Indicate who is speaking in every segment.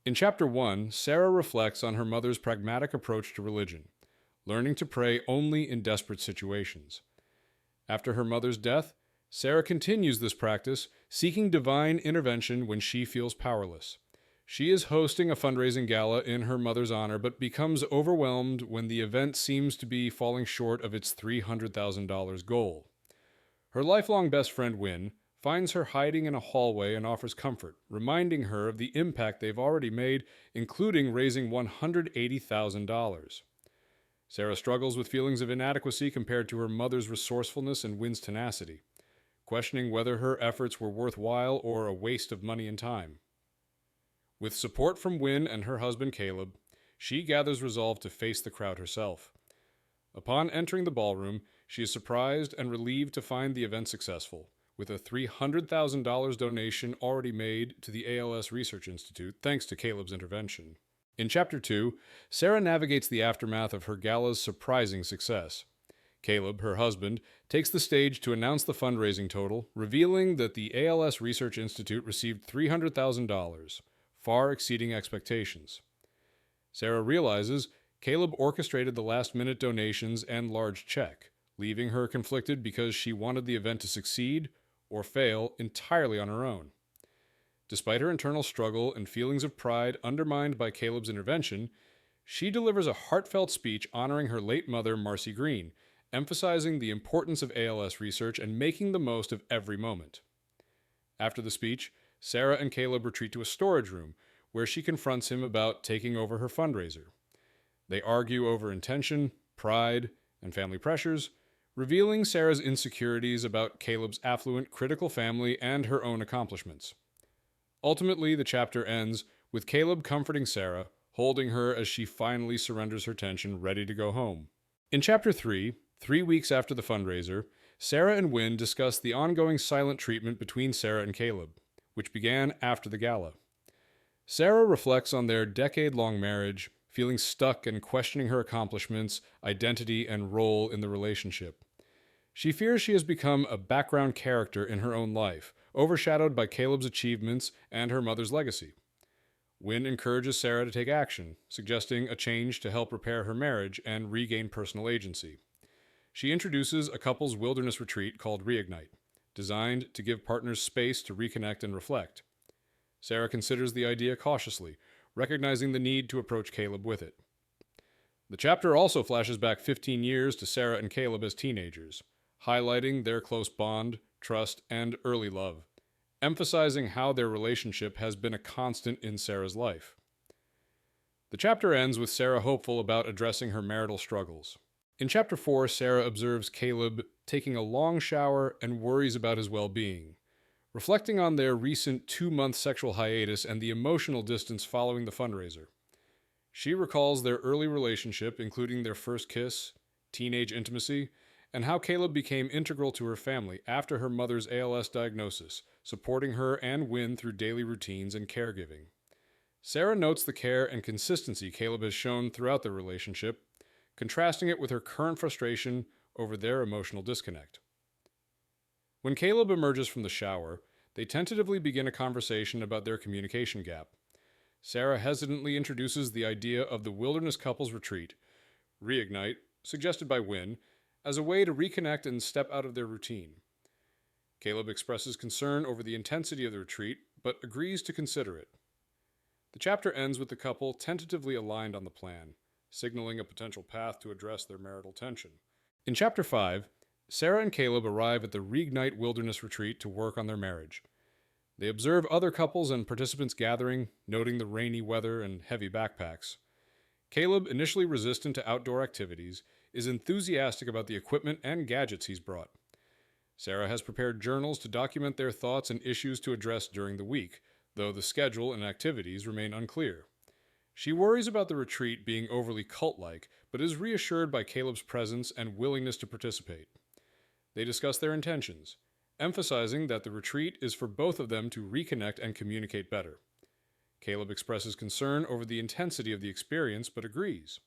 Speaker 1: In Chapter 1, Sarah reflects on her mother's pragmatic approach to religion, learning to pray only in desperate situations. After her mother's death, Sarah continues this practice, seeking divine intervention when she feels powerless. She is hosting a fundraising gala in her mother's honor, but becomes overwhelmed when the event seems to be falling short of its $300,000 goal. Her lifelong best friend, Wynne, finds her hiding in a hallway and offers comfort, reminding her of the impact they've already made, including raising $180,000. Sarah struggles with feelings of inadequacy compared to her mother's resourcefulness and Wynne's tenacity, questioning whether her efforts were worthwhile or a waste of money and time. With support from Wynne and her husband Caleb, she gathers resolve to face the crowd herself. Upon entering the ballroom, she is surprised and relieved to find the event successful, with a $300,000 donation already made to the ALS Research Institute thanks to Caleb's intervention. In Chapter 2, Sarah navigates the aftermath of her gala's surprising success. Caleb, her husband, takes the stage to announce the fundraising total, revealing that the ALS Research Institute received $300,000, far exceeding expectations. Sarah realizes Caleb orchestrated the last-minute donations and large check, leaving her conflicted because she wanted the event to succeed or fail entirely on her own. Despite her internal struggle and feelings of pride undermined by Caleb's intervention, she delivers a heartfelt speech honoring her late mother, Marcy Green, emphasizing the importance of ALS research and making the most of every moment. After the speech, Sarah and Caleb retreat to a storage room, where she confronts him about taking over her fundraiser. They argue over intention, pride, and family pressures, revealing Sarah's insecurities about Caleb's affluent, critical family and her own accomplishments. Ultimately, the chapter ends with Caleb comforting Sarah, holding her as she finally surrenders her tension, ready to go home. In Chapter 3, 3 weeks after the fundraiser, Sarah and Wynne discuss the ongoing silent treatment between Sarah and Caleb, which began after the gala. Sarah reflects on their decade-long marriage, feeling stuck and questioning her accomplishments, identity, and role in the relationship. She fears she has become a background character in her own life, overshadowed by Caleb's achievements and her mother's legacy. Wynne encourages Sarah to take action, suggesting a change to help repair her marriage and regain personal agency. She introduces a couple's wilderness retreat called Reignite, designed to give partners space to reconnect and reflect. Sarah considers the idea cautiously, recognizing the need to approach Caleb with it. The chapter also flashes back 15 years to Sarah and Caleb as teenagers, highlighting their close bond, trust, and early love, emphasizing how their relationship has been a constant in Sarah's life. The chapter ends with Sarah hopeful about addressing her marital struggles. In Chapter 4, Sarah observes Caleb taking a long shower and worries about his well-being, reflecting on their recent 2-month sexual hiatus and the emotional distance following the fundraiser. She recalls their early relationship, including their first kiss, teenage intimacy, and how Caleb became integral to her family after her mother's ALS diagnosis, supporting her and Wynne through daily routines and caregiving. Sarah notes the care and consistency Caleb has shown throughout their relationship, contrasting it with her current frustration over their emotional disconnect. When Caleb emerges from the shower, they tentatively begin a conversation about their communication gap. Sarah hesitantly introduces the idea of the wilderness couples retreat, Reignite, suggested by Wynne, as a way to reconnect and step out of their routine. Caleb expresses concern over the intensity of the retreat, but agrees to consider it. The chapter ends with the couple tentatively aligned on the plan, signaling a potential path to address their marital tension. In Chapter 5, Sarah and Caleb arrive at the Reignite Wilderness Retreat to work on their marriage. They observe other couples and participants gathering, noting the rainy weather and heavy backpacks. Caleb, initially resistant to outdoor activities, is enthusiastic about the equipment and gadgets he's brought. Sarah has prepared journals to document their thoughts and issues to address during the week, though the schedule and activities remain unclear. She worries about the retreat being overly cult-like, but is reassured by Caleb's presence and willingness to participate. They discuss their intentions, emphasizing that the retreat is for both of them to reconnect and communicate better. Caleb expresses concern over the intensity of the experience, but agrees.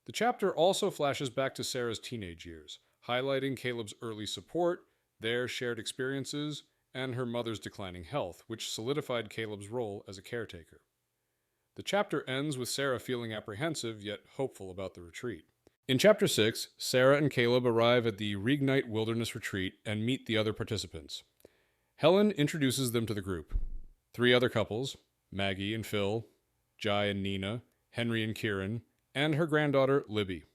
Speaker 1: The chapter also flashes back to Sarah's teenage years, highlighting Caleb's early support, their shared experiences, and her mother's declining health, which solidified Caleb's role as a caretaker. The chapter ends with Sarah feeling apprehensive yet hopeful about the retreat. In Chapter 6, Sarah and Caleb arrive at the Reignite Wilderness Retreat and meet the other participants. Helen introduces them to the group. 3 other couples, Maggie and Phil, Jai and Nina, Henry and Kieran, and her granddaughter, Libby.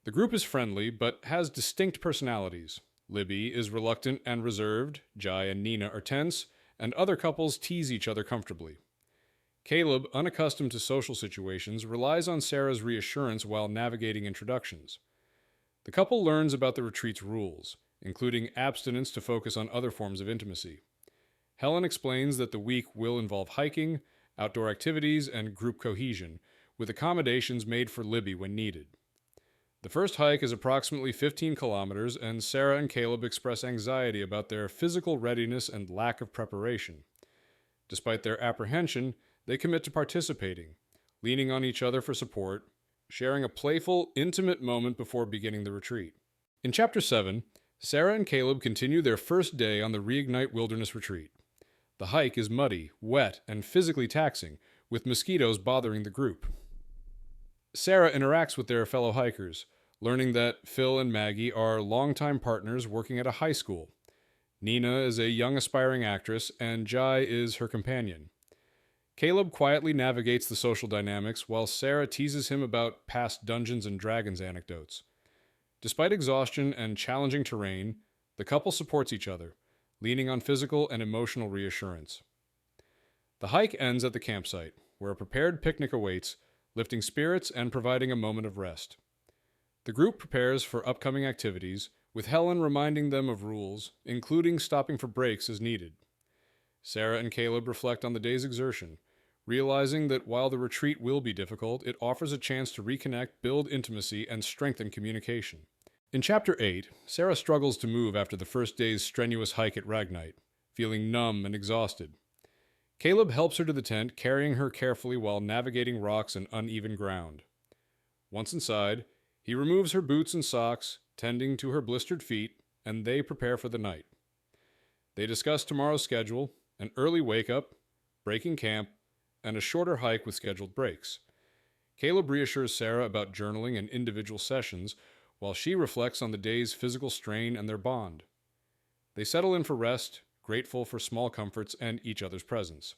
Speaker 1: The group is friendly, but has distinct personalities. Libby is reluctant and reserved, Jai and Nina are tense, and other couples tease each other comfortably. Caleb, unaccustomed to social situations, relies on Sarah's reassurance while navigating introductions. The couple learns about the retreat's rules, including abstinence to focus on other forms of intimacy. Helen explains that the week will involve hiking, outdoor activities, and group cohesion, with accommodations made for Libby when needed. The first hike is approximately 15 kilometers, and Sarah and Caleb express anxiety about their physical readiness and lack of preparation. Despite their apprehension, they commit to participating, leaning on each other for support, sharing a playful, intimate moment before beginning the retreat. In Chapter 7, Sarah and Caleb continue their first day on the Reignite Wilderness Retreat. The hike is muddy, wet, and physically taxing, with mosquitoes bothering the group. Sarah interacts with their fellow hikers, learning that Phil and Maggie are longtime partners working at a high school. Nina is a young aspiring actress, and Jai is her companion. Caleb quietly navigates the social dynamics while Sarah teases him about past Dungeons and Dragons anecdotes. Despite exhaustion and challenging terrain, the couple supports each other, leaning on physical and emotional reassurance. The hike ends at the campsite, where a prepared picnic awaits, lifting spirits and providing a moment of rest. The group prepares for upcoming activities, with Helen reminding them of rules, including stopping for breaks as needed. Sarah and Caleb reflect on the day's exertion, realizing that while the retreat will be difficult, it offers a chance to reconnect, build intimacy, and strengthen communication. In Chapter 8, Sarah struggles to move after the first day's strenuous hike at Reignite, feeling numb and exhausted. Caleb helps her to the tent, carrying her carefully while navigating rocks and uneven ground. Once inside, he removes her boots and socks, tending to her blistered feet, and they prepare for the night. They discuss tomorrow's schedule, an early wake-up, breaking camp, and a shorter hike with scheduled breaks. Caleb reassures Sarah about journaling and individual sessions, while she reflects on the day's physical strain and their bond. They settle in for rest, grateful for small comforts and each other's presence.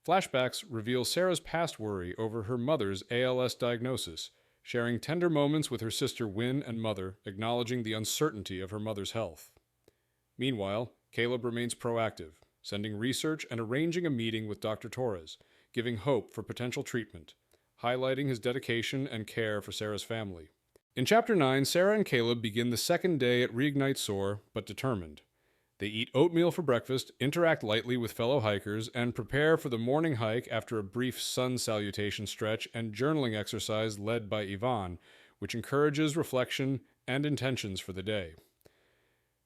Speaker 1: Flashbacks reveal Sarah's past worry over her mother's ALS diagnosis, sharing tender moments with her sister Wynne and mother, acknowledging the uncertainty of her mother's health. Meanwhile, Caleb remains proactive, sending research and arranging a meeting with Dr. Torres, giving hope for potential treatment, highlighting his dedication and care for Sarah's family. In Chapter 9, Sarah and Caleb begin the second day at Reignite sore, but determined. They eat oatmeal for breakfast, interact lightly with fellow hikers, and prepare for the morning hike after a brief sun salutation stretch and journaling exercise led by Yvonne, which encourages reflection and intentions for the day.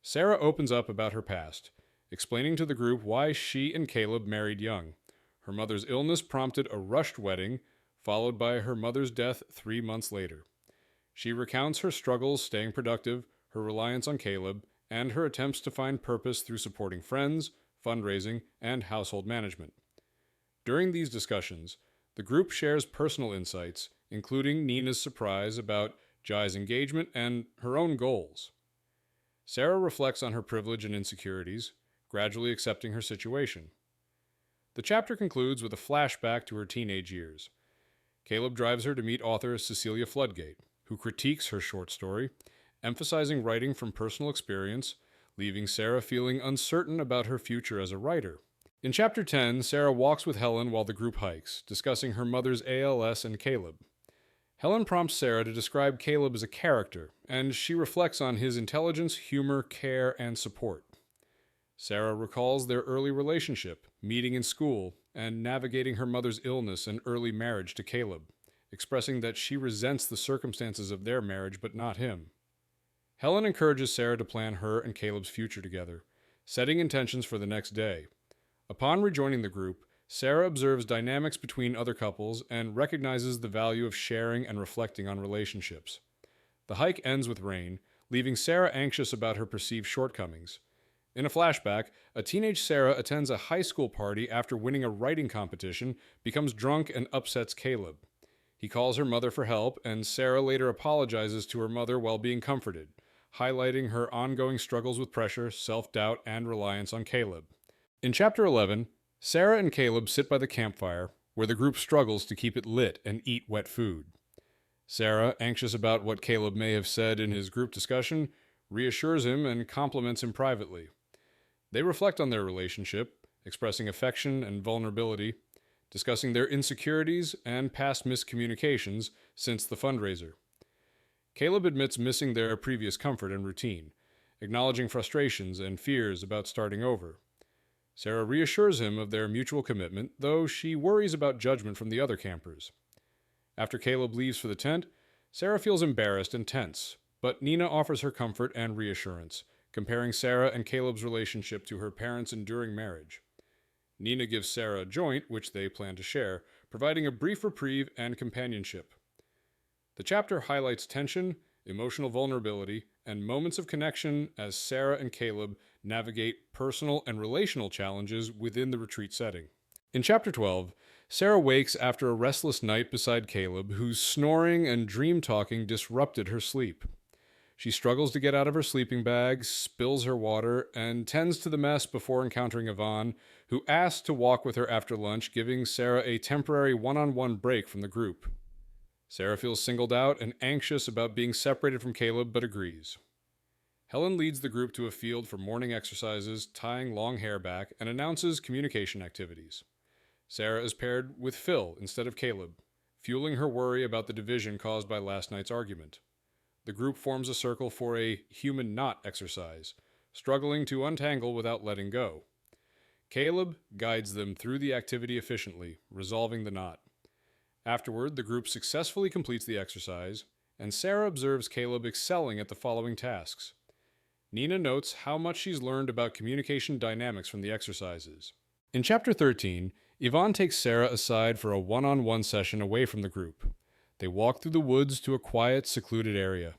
Speaker 1: Sarah opens up about her past, explaining to the group why she and Caleb married young. Her mother's illness prompted a rushed wedding, followed by her mother's death 3 months later. She recounts her struggles staying productive, her reliance on Caleb, and her attempts to find purpose through supporting friends, fundraising, and household management. During these discussions, the group shares personal insights, including Nina's surprise about Jai's engagement and her own goals. Sarah reflects on her privilege and insecurities, gradually accepting her situation. The chapter concludes with a flashback to her teenage years. Caleb drives her to meet author Cecilia Floodgate, who critiques her short story, emphasizing writing from personal experience, leaving Sarah feeling uncertain about her future as a writer. In Chapter 10, Sarah walks with Helen while the group hikes, discussing her mother's ALS and Caleb. Helen prompts Sarah to describe Caleb as a character, and she reflects on his intelligence, humor, care, and support. Sarah recalls their early relationship, meeting in school, and navigating her mother's illness and early marriage to Caleb, expressing that she resents the circumstances of their marriage but not him. Helen encourages Sarah to plan her and Caleb's future together, setting intentions for the next day. Upon rejoining the group, Sarah observes dynamics between other couples and recognizes the value of sharing and reflecting on relationships. The hike ends with rain, leaving Sarah anxious about her perceived shortcomings. In a flashback, a teenage Sarah attends a high school party after winning a writing competition, becomes drunk, and upsets Caleb. He calls her mother for help, and Sarah later apologizes to her mother while being comforted, highlighting her ongoing struggles with pressure, self-doubt, and reliance on Caleb. In Chapter 11, Sarah and Caleb sit by the campfire, where the group struggles to keep it lit and eat wet food. Sarah, anxious about what Caleb may have said in his group discussion, reassures him and compliments him privately. They reflect on their relationship, expressing affection and vulnerability, discussing their insecurities and past miscommunications since the fundraiser. Caleb admits missing their previous comfort and routine, acknowledging frustrations and fears about starting over. Sarah reassures him of their mutual commitment, though she worries about judgment from the other campers. After Caleb leaves for the tent, Sarah feels embarrassed and tense, but Nina offers her comfort and reassurance, comparing Sarah and Caleb's relationship to her parents' enduring marriage. Nina gives Sarah a joint, which they plan to share, providing a brief reprieve and companionship. The chapter highlights tension, emotional vulnerability, and moments of connection as Sarah and Caleb navigate personal and relational challenges within the retreat setting. In Chapter 12, Sarah wakes after a restless night beside Caleb, whose snoring and dream-talking disrupted her sleep. She struggles to get out of her sleeping bag, spills her water, and tends to the mess before encountering Yvonne, who asks to walk with her after lunch, giving Sarah a temporary one-on-one break from the group. Sarah feels singled out and anxious about being separated from Caleb, but agrees. Helen leads the group to a field for morning exercises, tying long hair back, and announces communication activities. Sarah is paired with Phil instead of Caleb, fueling her worry about the division caused by last night's argument. The group forms a circle for a human knot exercise, struggling to untangle without letting go. Caleb guides them through the activity efficiently, resolving the knot. Afterward, the group successfully completes the exercise, and Sarah observes Caleb excelling at the following tasks. Nina notes how much she's learned about communication dynamics from the exercises. In Chapter 13, Yvonne takes Sarah aside for a one-on-one session away from the group. They walk through the woods to a quiet, secluded area.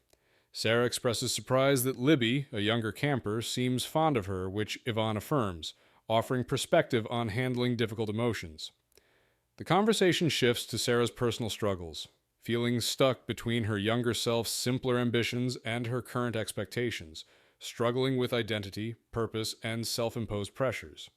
Speaker 1: Sarah expresses surprise that Libby, a younger camper, seems fond of her, which Yvonne affirms, offering perspective on handling difficult emotions. The conversation shifts to Sarah's personal struggles, feeling stuck between her younger self's simpler ambitions and her current expectations, struggling with identity, purpose, and self-imposed pressures.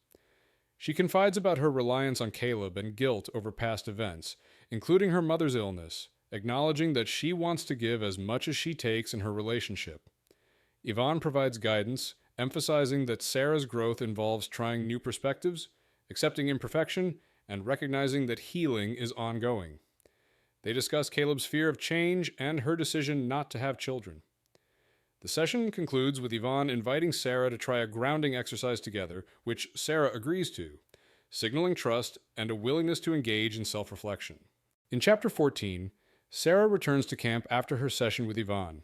Speaker 1: She confides about her reliance on Caleb and guilt over past events, including her mother's illness, acknowledging that she wants to give as much as she takes in her relationship. Yvonne provides guidance, emphasizing that Sarah's growth involves trying new perspectives, accepting imperfection, and recognizing that healing is ongoing. They discuss Caleb's fear of change and her decision not to have children. The session concludes with Yvonne inviting Sarah to try a grounding exercise together, which Sarah agrees to, signaling trust and a willingness to engage in self-reflection. In Chapter 14, Sarah returns to camp after her session with Yvonne.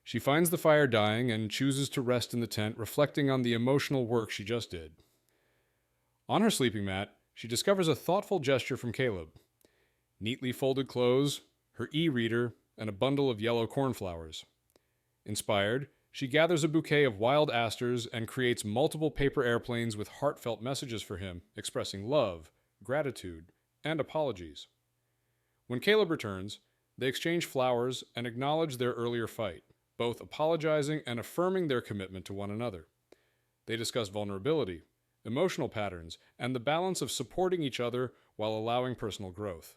Speaker 1: She finds the fire dying and chooses to rest in the tent, reflecting on the emotional work she just did. On her sleeping mat, she discovers a thoughtful gesture from Caleb. Neatly folded clothes, her e-reader, and a bundle of yellow cornflowers. Inspired, she gathers a bouquet of wild asters and creates multiple paper airplanes with heartfelt messages for him, expressing love, gratitude, and apologies. When Caleb returns, they exchange flowers and acknowledge their earlier fight, both apologizing and affirming their commitment to one another. They discuss vulnerability, emotional patterns, and the balance of supporting each other while allowing personal growth.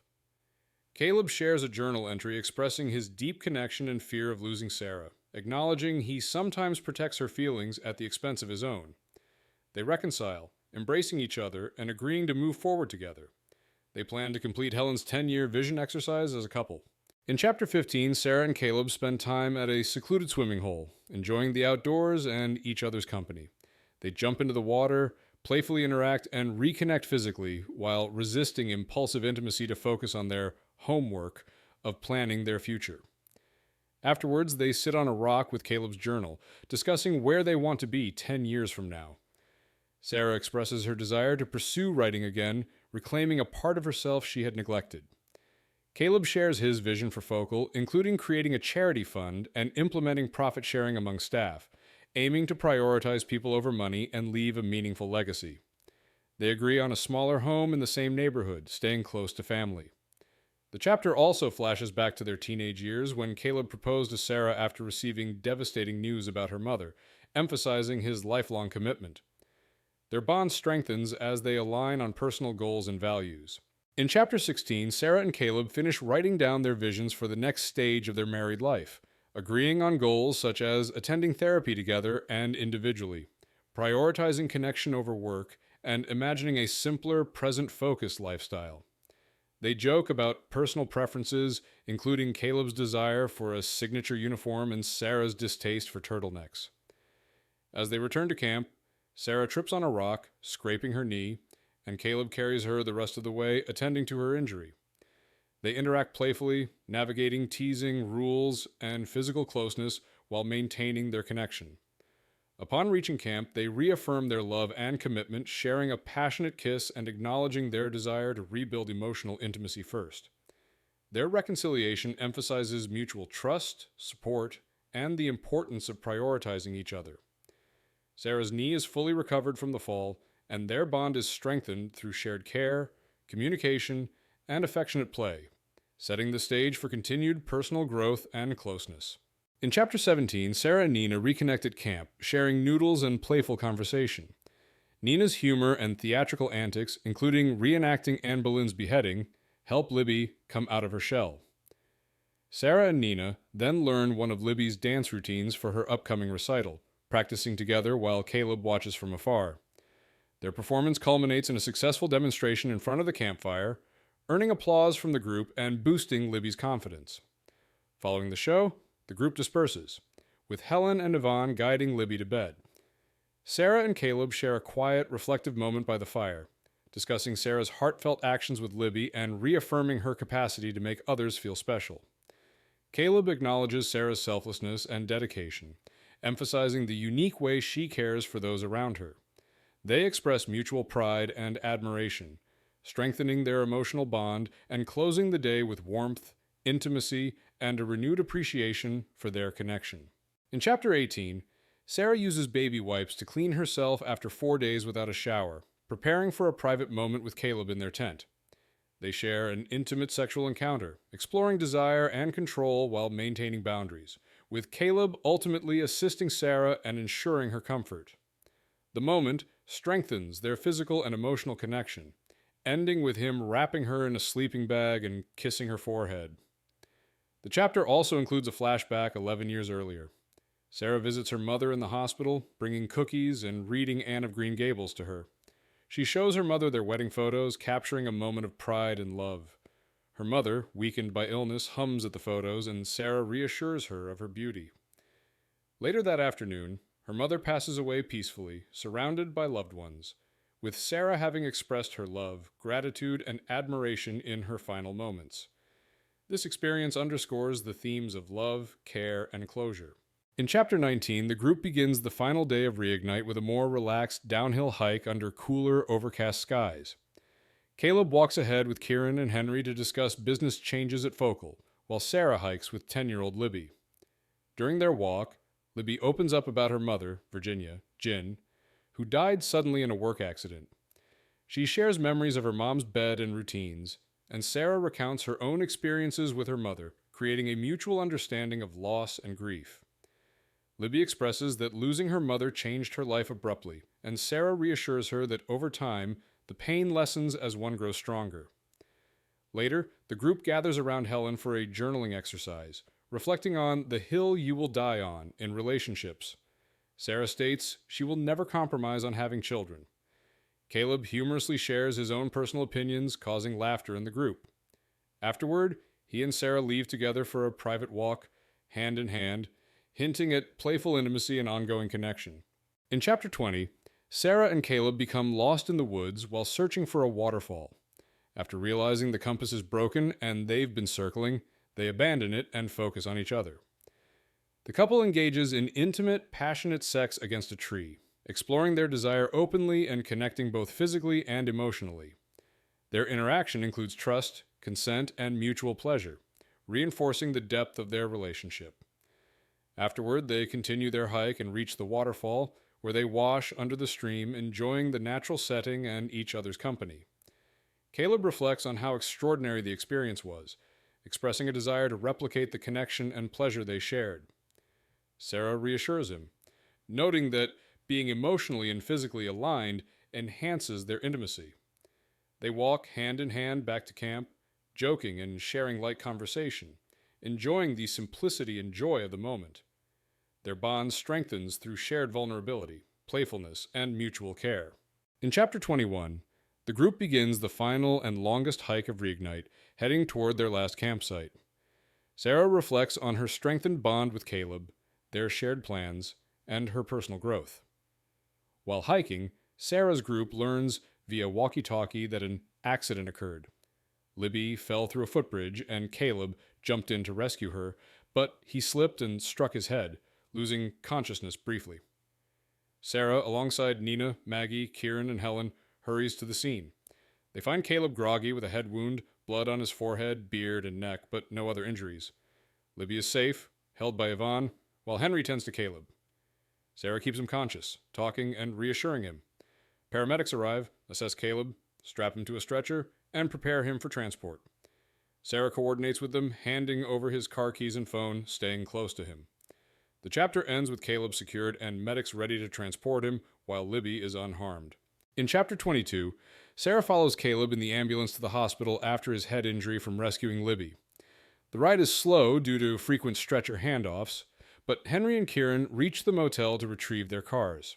Speaker 1: Caleb shares a journal entry expressing his deep connection and fear of losing Sarah, acknowledging he sometimes protects her feelings at the expense of his own. They reconcile, embracing each other and agreeing to move forward together. They plan to complete Helen's 10-year vision exercise as a couple. In Chapter 15, Sarah and Caleb spend time at a secluded swimming hole, enjoying the outdoors and each other's company. They jump into the water, playfully interact, and reconnect physically, while resisting impulsive intimacy to focus on their homework of planning their future. Afterwards, they sit on a rock with Caleb's journal, discussing where they want to be 10 years from now. Sarah expresses her desire to pursue writing again, reclaiming a part of herself she had neglected. Caleb shares his vision for Focal, including creating a charity fund and implementing profit sharing among staff, aiming to prioritize people over money and leave a meaningful legacy. They agree on a smaller home in the same neighborhood, staying close to family. The chapter also flashes back to their teenage years when Caleb proposed to Sarah after receiving devastating news about her mother, emphasizing his lifelong commitment. Their bond strengthens as they align on personal goals and values. In Chapter 16, Sarah and Caleb finish writing down their visions for the next stage of their married life, agreeing on goals such as attending therapy together and individually, prioritizing connection over work, and imagining a simpler, present-focused lifestyle. They joke about personal preferences, including Caleb's desire for a signature uniform and Sarah's distaste for turtlenecks. As they return to camp, Sarah trips on a rock, scraping her knee, and Caleb carries her the rest of the way, attending to her injury. They interact playfully, navigating teasing, rules, and physical closeness while maintaining their connection. Upon reaching camp, they reaffirm their love and commitment, sharing a passionate kiss and acknowledging their desire to rebuild emotional intimacy first. Their reconciliation emphasizes mutual trust, support, and the importance of prioritizing each other. Sarah's knee is fully recovered from the fall, and their bond is strengthened through shared care, communication, and affectionate play, setting the stage for continued personal growth and closeness. In Chapter 17, Sarah and Nina reconnect at camp, sharing noodles and playful conversation. Nina's humor and theatrical antics, including reenacting Anne Boleyn's beheading, help Libby come out of her shell. Sarah and Nina then learn one of Libby's dance routines for her upcoming recital, practicing together while Caleb watches from afar. Their performance culminates in a successful demonstration in front of the campfire, earning applause from the group and boosting Libby's confidence. Following the show, the group disperses, with Helen and Yvonne guiding Libby to bed. Sarah and Caleb share a quiet, reflective moment by the fire, discussing Sarah's heartfelt actions with Libby and reaffirming her capacity to make others feel special. Caleb acknowledges Sarah's selflessness and dedication, emphasizing the unique way she cares for those around her. They express mutual pride and admiration, strengthening their emotional bond and closing the day with warmth, intimacy, and a renewed appreciation for their connection. In Chapter 18, Sarah uses baby wipes to clean herself after 4 days without a shower, preparing for a private moment with Caleb in their tent. They share an intimate sexual encounter, exploring desire and control while maintaining boundaries, with Caleb ultimately assisting Sarah and ensuring her comfort. The moment strengthens their physical and emotional connection, ending with him wrapping her in a sleeping bag and kissing her forehead. The chapter also includes a flashback 11 years earlier. Sarah visits her mother in the hospital, bringing cookies and reading Anne of Green Gables to her. She shows her mother their wedding photos, capturing a moment of pride and love. Her mother, weakened by illness, hums at the photos, and Sarah reassures her of her beauty. Later that afternoon, her mother passes away peacefully, surrounded by loved ones, with Sarah having expressed her love, gratitude, and admiration in her final moments. This experience underscores the themes of love, care, and closure. In Chapter 19, the group begins the final day of Reignite with a more relaxed downhill hike under cooler, overcast skies. Caleb walks ahead with Kieran and Henry to discuss business changes at Focal, while Sarah hikes with 10-year-old Libby. During their walk, Libby opens up about her mother, Virginia, Gin, who died suddenly in a work accident. She shares memories of her mom's bed and routines, and Sarah recounts her own experiences with her mother, creating a mutual understanding of loss and grief. Libby expresses that losing her mother changed her life abruptly, and Sarah reassures her that over time, the pain lessens as one grows stronger. Later, the group gathers around Helen for a journaling exercise, reflecting on the hill you will die on in relationships. Sarah states she will never compromise on having children. Caleb humorously shares his own personal opinions, causing laughter in the group. Afterward, he and Sarah leave together for a private walk, hand in hand, hinting at playful intimacy and ongoing connection. In Chapter 20, Sarah and Caleb become lost in the woods while searching for a waterfall. After realizing the compass is broken and they've been circling, they abandon it and focus on each other. The couple engages in intimate, passionate sex against a tree, exploring their desire openly and connecting both physically and emotionally. Their interaction includes trust, consent, and mutual pleasure, reinforcing the depth of their relationship. Afterward, they continue their hike and reach the waterfall, where they wash under the stream, enjoying the natural setting and each other's company. Caleb reflects on how extraordinary the experience was, expressing a desire to replicate the connection and pleasure they shared. Sarah reassures him, noting that being emotionally and physically aligned enhances their intimacy. They walk hand in hand back to camp, joking and sharing light conversation, enjoying the simplicity and joy of the moment. Their bond strengthens through shared vulnerability, playfulness, and mutual care. In Chapter 21, the group begins the final and longest hike of Reignite, heading toward their last campsite. Sarah reflects on her strengthened bond with Caleb, their shared plans, and her personal growth. While hiking, Sarah's group learns via walkie-talkie that an accident occurred. Libby fell through a footbridge and Caleb jumped in to rescue her, but he slipped and struck his head, losing consciousness briefly. Sarah, alongside Nina, Maggie, Kieran, and Helen, hurries to the scene. They find Caleb groggy with a head wound, blood on his forehead, beard, and neck, but no other injuries. Libby is safe, held by Yvonne, while Henry tends to Caleb. Sarah keeps him conscious, talking and reassuring him. Paramedics arrive, assess Caleb, strap him to a stretcher, and prepare him for transport. Sarah coordinates with them, handing over his car keys and phone, staying close to him. The chapter ends with Caleb secured and medics ready to transport him, while Libby is unharmed. In Chapter 22, Sarah follows Caleb in the ambulance to the hospital after his head injury from rescuing Libby. The ride is slow due to frequent stretcher handoffs, but Henry and Kieran reach the motel to retrieve their cars.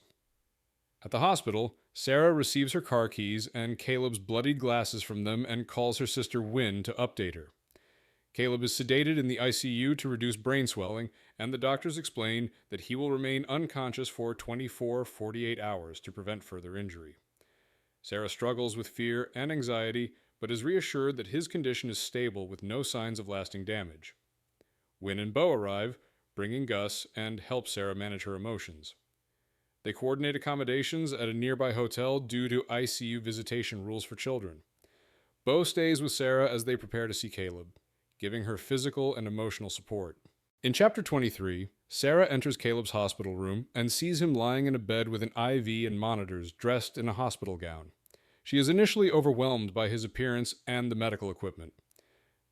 Speaker 1: At the hospital, Sarah receives her car keys and Caleb's bloodied glasses from them and calls her sister Wynne to update her. Caleb is sedated in the ICU to reduce brain swelling, and the doctors explain that he will remain unconscious for 24-48 hours to prevent further injury. Sarah struggles with fear and anxiety, but is reassured that his condition is stable with no signs of lasting damage. Wynne and Beau arrive, bringing Gus, and help Sarah manage her emotions. They coordinate accommodations at a nearby hotel due to ICU visitation rules for children. Beau stays with Sarah as they prepare to see Caleb, giving her physical and emotional support. In Chapter 23, Sarah enters Caleb's hospital room and sees him lying in a bed with an IV and monitors, dressed in a hospital gown. She is initially overwhelmed by his appearance and the medical equipment.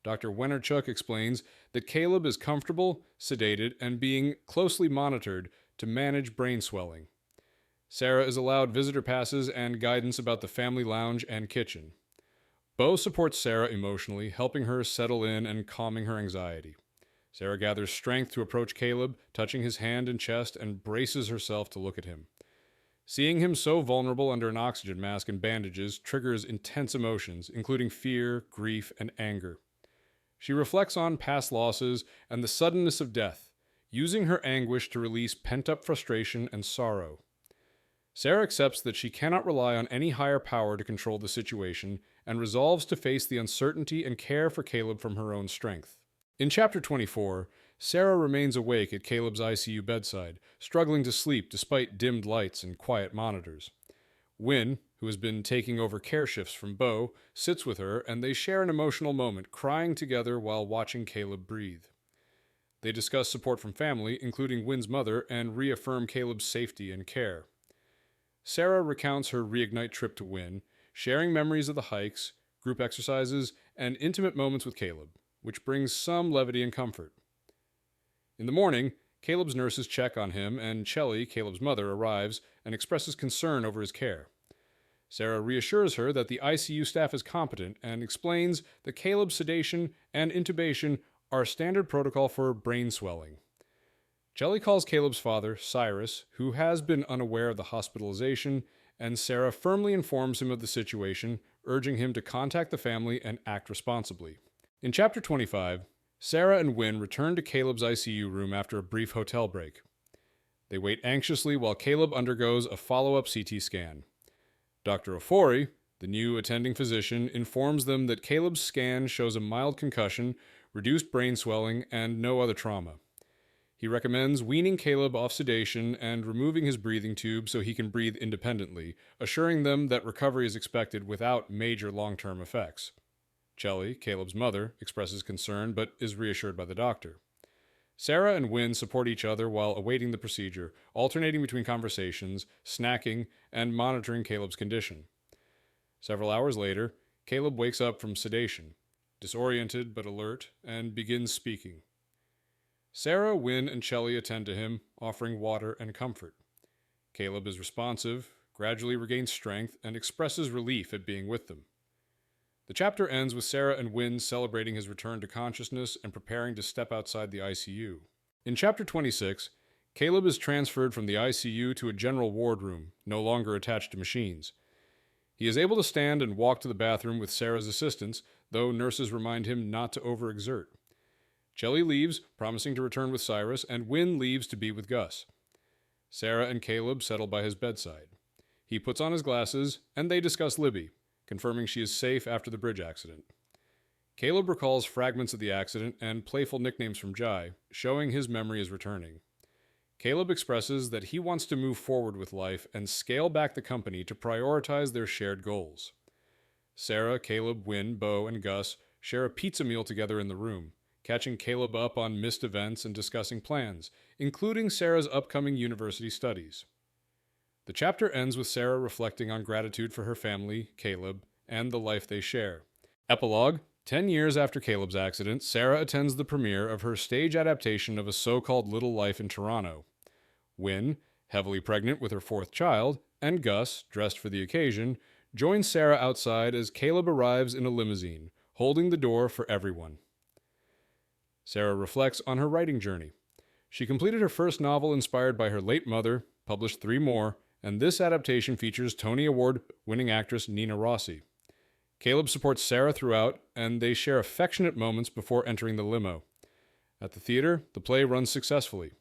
Speaker 1: Dr. Wennerchuk explains that Caleb is comfortable, sedated, and being closely monitored to manage brain swelling. Sarah is allowed visitor passes and guidance about the family lounge and kitchen. Beau supports Sarah emotionally, helping her settle in and calming her anxiety. Sarah gathers strength to approach Caleb, touching his hand and chest, and braces herself to look at him. Seeing him so vulnerable under an oxygen mask and bandages triggers intense emotions, including fear, grief, and anger. She reflects on past losses and the suddenness of death, using her anguish to release pent-up frustration and sorrow. Sarah accepts that she cannot rely on any higher power to control the situation and resolves to face the uncertainty and care for Caleb from her own strength. In Chapter 24, Sarah remains awake at Caleb's ICU bedside, struggling to sleep despite dimmed lights and quiet monitors. Wynne, who has been taking over care shifts from Beau, sits with her and they share an emotional moment, crying together while watching Caleb breathe. They discuss support from family, including Wynne's mother, and reaffirm Caleb's safety and care. Sarah recounts her Reignite trip to Wynne, sharing memories of the hikes, group exercises, and intimate moments with Caleb, which brings some levity and comfort. In the morning, Caleb's nurses check on him, and Chelly, Caleb's mother, arrives and expresses concern over his care. Sarah reassures her that the ICU staff is competent and explains that Caleb's sedation and intubation are standard protocol for brain swelling. Chelly calls Caleb's father, Cyrus, who has been unaware of the hospitalization, and Sarah firmly informs him of the situation, urging him to contact the family and act responsibly. In Chapter 25, Sarah and Wynne return to Caleb's ICU room after a brief hotel break. They wait anxiously while Caleb undergoes a follow-up CT scan. Dr. Ofori, the new attending physician, informs them that Caleb's scan shows a mild concussion, reduced brain swelling, and no other trauma. He recommends weaning Caleb off sedation and removing his breathing tube so he can breathe independently, assuring them that recovery is expected without major long-term effects. Chelly, Caleb's mother, expresses concern but is reassured by the doctor. Sarah and Wynn support each other while awaiting the procedure, alternating between conversations, snacking, and monitoring Caleb's condition. Several hours later, Caleb wakes up from sedation, disoriented but alert, and begins speaking. Sarah, Wynn, and Shelley attend to him, offering water and comfort. Caleb is responsive, gradually regains strength, and expresses relief at being with them. The chapter ends with Sarah and Wynn celebrating his return to consciousness and preparing to step outside the ICU. In chapter 26, Caleb is transferred from the ICU to a general ward room, no longer attached to machines. He is able to stand and walk to the bathroom with Sarah's assistance, though nurses remind him not to overexert. Shelley leaves, promising to return with Cyrus, and Wynn leaves to be with Gus. Sarah and Caleb settle by his bedside. He puts on his glasses, and they discuss Libby, confirming she is safe after the bridge accident. Caleb recalls fragments of the accident and playful nicknames from Jai, showing his memory is returning. Caleb expresses that he wants to move forward with life and scale back the company to prioritize their shared goals. Sarah, Caleb, Wynn, Bo, and Gus share a pizza meal together in the room, catching Caleb up on missed events and discussing plans, including Sarah's upcoming university studies. The chapter ends with Sarah reflecting on gratitude for her family, Caleb, and the life they share. Epilogue: 10 years after Caleb's accident, Sarah attends the premiere of her stage adaptation of A So-Called Little Life in Toronto. Wynn, heavily pregnant with her 4th child, and Gus, dressed for the occasion, join Sarah outside as Caleb arrives in a limousine, holding the door for everyone. Sarah reflects on her writing journey. She completed her first novel inspired by her late mother, published 3 more, and this adaptation features Tony Award-winning actress Nina Rossi. Caleb supports Sarah throughout, and they share affectionate moments before entering the limo. At the theater, the play runs successfully.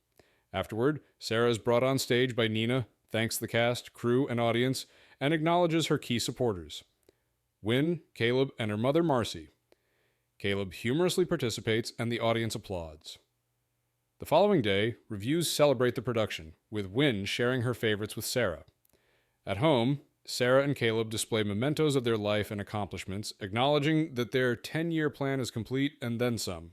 Speaker 1: Afterward, Sarah is brought on stage by Nina, thanks the cast, crew, and audience, and acknowledges her key supporters: Wynn, Caleb, and her mother Marcy. Caleb humorously participates, and the audience applauds. The following day, reviews celebrate the production, with Wynn sharing her favorites with Sarah. At home, Sarah and Caleb display mementos of their life and accomplishments, acknowledging that their 10-year plan is complete and then some.